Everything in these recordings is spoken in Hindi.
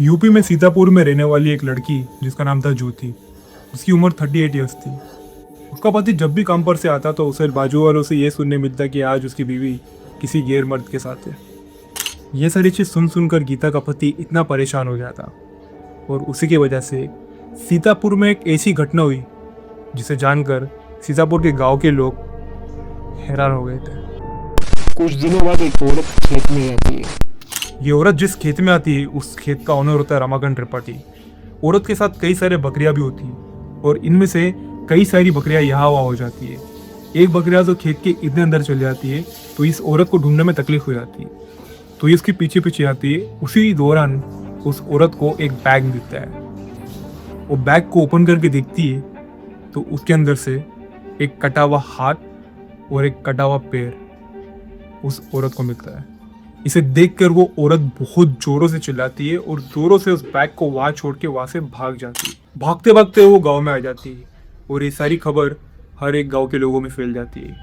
यूपी में सीतापुर में रहने वाली एक लड़की जिसका नाम था ज्योति। उसकी उम्र 38 ईयर्स थी। उसका पति जब भी काम पर से आता तो उसे बाजू वालों से ये सुनने मिलता कि आज उसकी बीवी किसी गैर मर्द के साथ है। ये सारी चीज़ सुन सुनकर गीता का पति इतना परेशान हो गया था और उसी की वजह से सीतापुर में एक ऐसी घटना हुई जिसे जानकर सीतापुर के गांव के लोग हैरान हो गए थे। कुछ दिनों बाद एक औरत खेत में आती है। ये औरत जिस खेत में आती है उस खेत का ओनर होता है रमाकांत त्रिपाठी। औरत के साथ कई सारे बकरियां भी होती हैं और इनमें से कई सारी बकरियां यहाँ वहाँ हो जाती है। एक बकरियां तो खेत के इतने अंदर चली जाती है तो इस औरत को ढूंढने में तकलीफ हो जाती है, तो ये उसके पीछे पीछे आती है। उसी दौरान उस औरत को एक बैग मिलता है। वो बैग को ओपन करके देखती है तो उसके अंदर से एक कटा हुआ हाथ और एक कटा हुआ पैर उस औरत को मिलता है। इसे देखकर वो औरत बहुत जोरों से चिल्लाती है और जोरों से उस बैग को वहां छोड़ के वहां से भाग जाती है। भागते भागते वो गांव में आ जाती है और ये सारी खबर हर एक गांव के लोगों में फैल जाती है।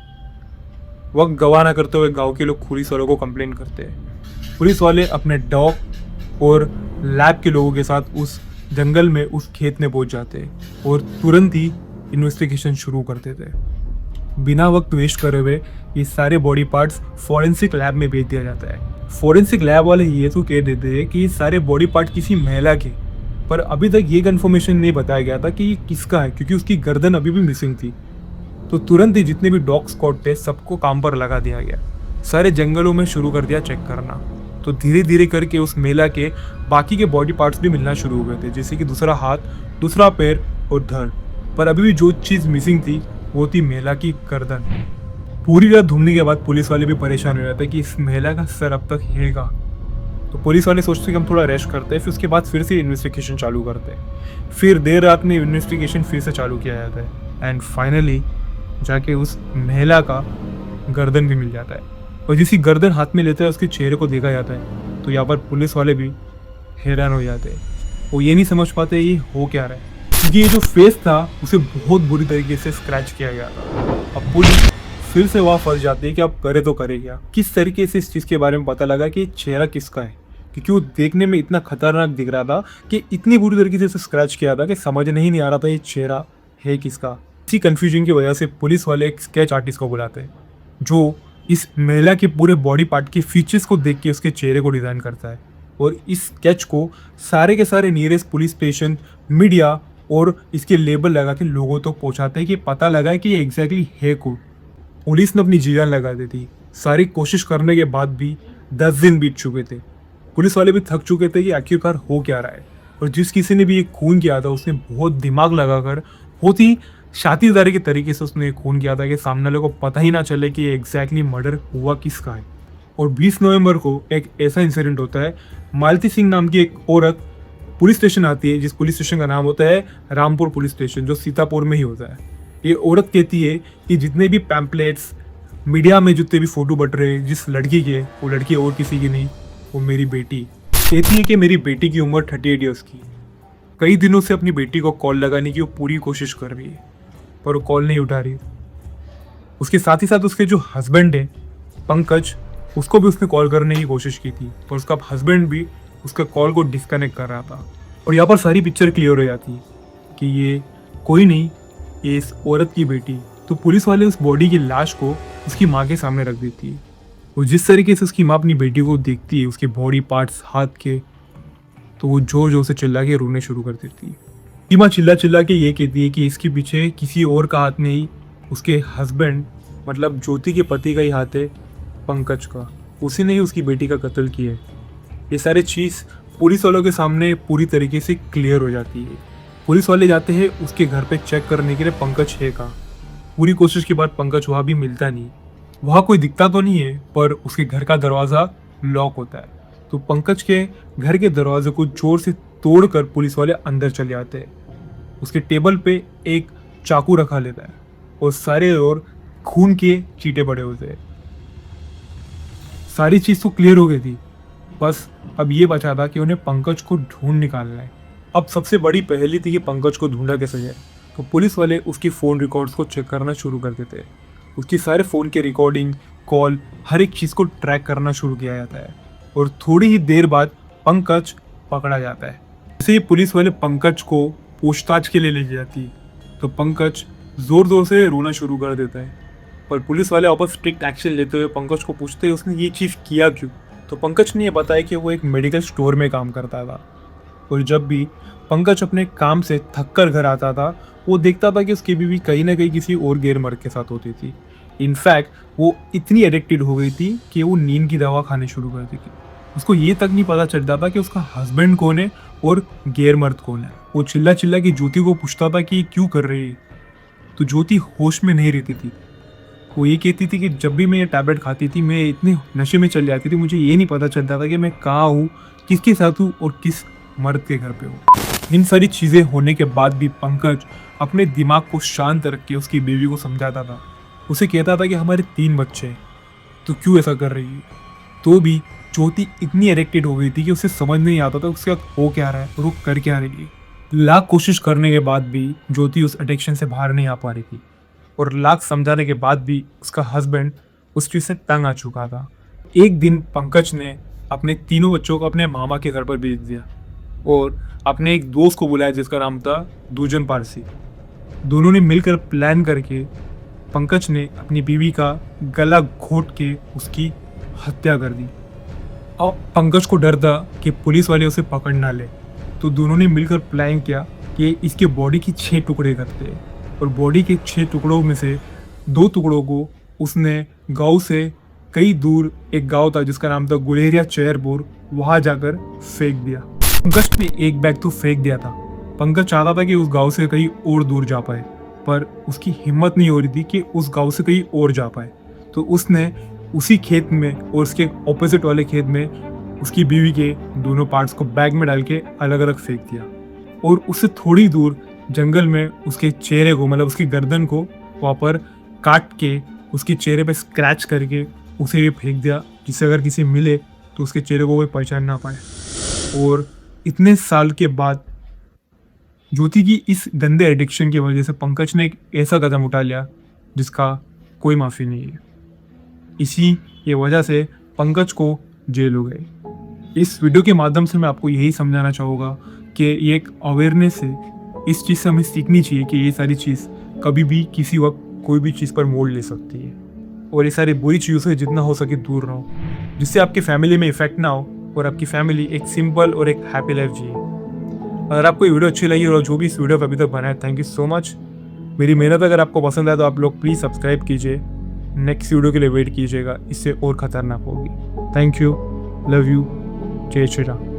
वक्त गवाह ना करते हुए गांव के लोग पुलिस वालों को कंप्लेन करते हैं। पुलिस वाले अपने डॉग और लैब के लोगों के साथ उस जंगल में उस खेत में पहुंच जाते हैं और तुरंत ही इन्वेस्टिगेशन शुरू कर देते हैं। बिना वक्त वेस्ट करे हुए ये सारे बॉडी पार्ट्स फॉरेंसिक लैब में भेज दिया जाता है। फॉरेंसिक लैब वाले ये तो कह देते हैं कि ये सारे बॉडी पार्ट किसी महिला के, पर अभी तक ये कंफर्मेशन नहीं बताया गया था कि ये किसका है, क्योंकि उसकी गर्दन अभी भी मिसिंग थी। तो तुरंत ही जितने भी डॉग स्क्वाड थे सबको काम पर लगा दिया गया। सारे जंगलों में शुरू कर दिया चेक करना। तो धीरे धीरे करके उस महिला के बाकी के बॉडी पार्ट्स भी मिलना शुरू हो गए थे, जैसे कि दूसरा हाथ, दूसरा पैर और धड़। पर अभी भी जो चीज़ मिसिंग थी वो थी महिला की गर्दन। पूरी रात ढूंढने के बाद पुलिस वाले भी परेशान हो रहे थे कि इस महिला का सर अब तक हैगा। तो पुलिस वाले सोचते कि हम थोड़ा रेस्ट करते हैं, फिर उसके बाद फिर से इन्वेस्टिगेशन चालू करते हैं। फिर देर रात में इन्वेस्टिगेशन फिर से चालू किया जाता है एंड फाइनली जाके उस महिला का गर्दन भी मिल जाता है। और जिसकी गर्दन हाथ में लेते हैं उसके चेहरे को देखा जाता है तो यहाँ पर पुलिस वाले भी हैरान हो जाते हैं। वो ये नहीं समझ पाते ये हो क्या रहा है, क्योंकि ये जो फेस था उसे बहुत बुरी तरीके से स्क्रैच किया गया था। अब पुलिस फिर से वहाँ फंस जाती है कि अब करे तो करे क्या। किस तरीके से इस चीज़ के बारे में पता लगा कि चेहरा किसका है, क्योंकि वो देखने में इतना खतरनाक दिख रहा था कि इतनी बुरी तरीके से इसे स्क्रैच किया था कि समझ नहीं आ रहा था ये चेहरा है किसका। इसी कन्फ्यूजन की वजह से पुलिस वाले एक स्केच आर्टिस्ट को बुलाते हैं जो इस महिला के पूरे बॉडी पार्ट के फीचर्स को देख के उसके चेहरे को डिज़ाइन करता है और इस स्केच को सारे के सारे नियरेस्ट पुलिस स्टेशन, मीडिया और इसके लेबल लगा के लोगों तक तो पहुंचाते हैं कि पता लगा है कि ये एग्जैक्टली है कौन। पुलिस ने अपनी जी जान लगा दी थी। सारी कोशिश करने के बाद भी 10 दिन बीत चुके थे। पुलिस वाले भी थक चुके थे कि आखिरकार हो क्या रहा है। और जिस किसी ने भी ये खून किया था उसने बहुत दिमाग लगाकर बहुत ही शातीदारी के तरीके से उसने खून किया था कि सामने वाले को पता ही ना चले कि ये एग्जैक्टली मर्डर हुआ किसका है। और 20 नवंबर को एक ऐसा इंसिडेंट होता है, मालती सिंह नाम की एक औरत पुलिस स्टेशन आती है, जिस पुलिस स्टेशन का नाम होता है रामपुर पुलिस स्टेशन, जो सीतापुर में ही होता है। ये औरत कहती है कि जितने भी पैम्पलेट्स मीडिया में जितने भी फोटो बट रहे जिस लड़की के, वो लड़की और किसी की नहीं, वो मेरी बेटी। कहती है कि मेरी बेटी की उम्र 38 ईयर्स की। कई दिनों से अपनी बेटी को कॉल लगाने की वो पूरी कोशिश कर रही है पर वो कॉल नहीं उठा रही। उसके साथ ही साथ उसके जो हस्बैंड है पंकज, उसको भी उसने कॉल करने की कोशिश की थी पर उसका हस्बैंड भी उसके कॉल को डिस्कनेक्ट कर रहा था। और यहाँ पर सारी पिक्चर क्लियर हो जाती है कि ये कोई नहीं, ये इस औरत की बेटी। तो पुलिस वाले उस बॉडी की लाश को उसकी माँ के सामने रख देती है और जिस तरीके से उसकी माँ अपनी बेटी को देखती है, उसके बॉडी पार्ट्स हाथ के, तो वो जोर जोर से चिल्ला के रोने शुरू कर देती है। उसकी माँ चिल्ला चिल्ला के ये कहती है कि इसके पीछे किसी और का हाथ नहीं, उसके हस्बैंड मतलब ज्योति के पति का ही हाथ है, पंकज का। उसी ने ही उसकी बेटी का कत्ल किया है। ये सारी चीज़ पुलिस वालों के सामने पूरी तरीके से क्लियर हो जाती है। पुलिस वाले जाते हैं उसके घर पे चेक करने के लिए पंकज है कहाँ। पूरी कोशिश के बाद पंकज वहाँ भी मिलता नहीं। वहाँ कोई दिखता तो नहीं है पर उसके घर का दरवाज़ा लॉक होता है। तो पंकज के घर के दरवाजे को जोर से तोड़कर पुलिस वाले अंदर चले आते हैं। उसके टेबल पे एक चाकू रखा लेता है और सारे ओर खून के चीटे पड़े होते हैं। सारी चीज़ तो क्लियर हो गई थी, बस अब ये बचा था कि उन्हें पंकज को ढूंढ निकालना है। अब सबसे बड़ी पहेली थी कि पंकज को ढूंढा कैसे जाए। तो पुलिस वाले उसकी फ़ोन रिकॉर्ड्स को चेक करना शुरू कर देते हैं। उसकी सारे फ़ोन के रिकॉर्डिंग, कॉल, हर एक चीज़ को ट्रैक करना शुरू किया जाता है। और थोड़ी ही देर बाद पंकज पकड़ा जाता है। जैसे ही पुलिस वाले पंकज को पूछताछ के लिए ले जाती तो पंकज जोर जोर से रोना शुरू कर देता है। पर पुलिस वाले वापस स्ट्रिक्ट एक्शन लेते हुए पंकज को पूछते हैं उसने ये चीज़ किया क्यों। तो पंकज ने ये बताया कि वो एक मेडिकल स्टोर में काम करता था और जब भी पंकज अपने काम से थक कर घर आता था वो देखता था कि उसकी बीवी कहीं ना कहीं किसी और गैर मर्द के साथ होती थी। इनफैक्ट वो इतनी एडिक्टेड हो गई थी कि वो नींद की दवा खाने शुरू कर दी थी। उसको ये तक नहीं पता चलता था कि उसका हस्बैंड कौन है और गैर मर्द कौन है। वो चिल्ला चिल्ला की ज्योति को पूछता था कि ये क्यों कर रही है। तो ज्योति होश में नहीं रहती थी। वो ये कहती थी कि जब भी मैं ये टैबलेट खाती थी मैं इतने नशे में चल जाती थी, मुझे ये नहीं पता चलता था कि मैं कहाँ हूँ, किसके साथ हूँ और किस मर्द के घर पे हूँ। इन सारी चीज़ें होने के बाद भी पंकज अपने दिमाग को शांत रख के उसकी बीवी को समझाता था। उसे कहता था कि हमारे 3 बच्चे हैं, तो क्यों ऐसा कर रही है। तो भी ज्योति इतनी एडिक्टेड हो गई थी कि उसे समझ नहीं आता था उसके साथ हो क्या रहा है और वो कर क्या रही है। लाख कोशिश करने के बाद भी ज्योति उस एडिक्शन से बाहर नहीं आ पा रही थी और लाख समझाने के बाद भी उसका हस्बैंड उस चीज़ से तंग आ चुका था। एक दिन पंकज ने अपने तीनों बच्चों को अपने मामा के घर पर भेज दिया और अपने एक दोस्त को बुलाया जिसका नाम था दूजन पारसी। दोनों ने मिलकर प्लान करके पंकज ने अपनी बीवी का गला घोट के उसकी हत्या कर दी। अब पंकज को डर था कि पुलिस वाले उसे पकड़ ना ले, तो दोनों ने मिलकर प्लान किया कि इसके बॉडी की 6 टुकड़े करते हैं और बॉडी के 6 टुकड़ों में से 2 टुकड़ों को उसने गांव से कई दूर एक गांव था जिसका नाम था गुलेरिया चेयरपुर, वहां जाकर फेंक दिया। पंकज ने एक बैग तो फेंक दिया था। पंकज चाहता था कि उस गांव से कहीं और दूर जा पाए, पर उसकी हिम्मत नहीं हो रही थी कि उस गांव से कहीं और जा पाए। तो उसने उसी खेत में और उसके ऑपोजिट वाले खेत में उसकी बीवी के दोनों पार्ट्स को बैग में डाल के अलग अलग फेंक दिया और उससे थोड़ी दूर जंगल में उसके चेहरे को, मतलब उसकी गर्दन को वहाँ पर काट के उसके चेहरे पे स्क्रैच करके उसे भी फेंक दिया, जिससे अगर किसी मिले तो उसके चेहरे को कोई पहचान ना पाए। और इतने साल के बाद ज्योति की इस गंदे एडिक्शन की वजह से पंकज ने एक ऐसा कदम उठा लिया जिसका कोई माफ़ी नहीं है। इसी ये वजह से पंकज को जेल हो गई। इस वीडियो के माध्यम से मैं आपको यही समझाना चाहूँगा कि ये एक अवेयरनेस है। इस चीज़ से हमें सीखनी चाहिए कि ये सारी चीज़ कभी भी किसी वक्त कोई भी चीज़ पर मोड़ ले सकती है और ये सारी बुरी चीज़ों से जितना हो सके दूर रहो, जिससे आपकी फैमिली में इफेक्ट ना हो और आपकी फैमिली एक सिंपल और एक हैप्पी लाइफ जिए। अगर आपको ये वीडियो अच्छी लगी और जो भी इस वीडियो पर अभी तक बनाया, थैंक यू सो मच। मेरी मेहनत अगर आपको पसंद आए तो आप लोग प्लीज़ सब्सक्राइब कीजिए। नेक्स्ट वीडियो के लिए वेट कीजिएगा, इससे और खतरनाक होगी। थैंक यू, लव यू, जय श्री राम।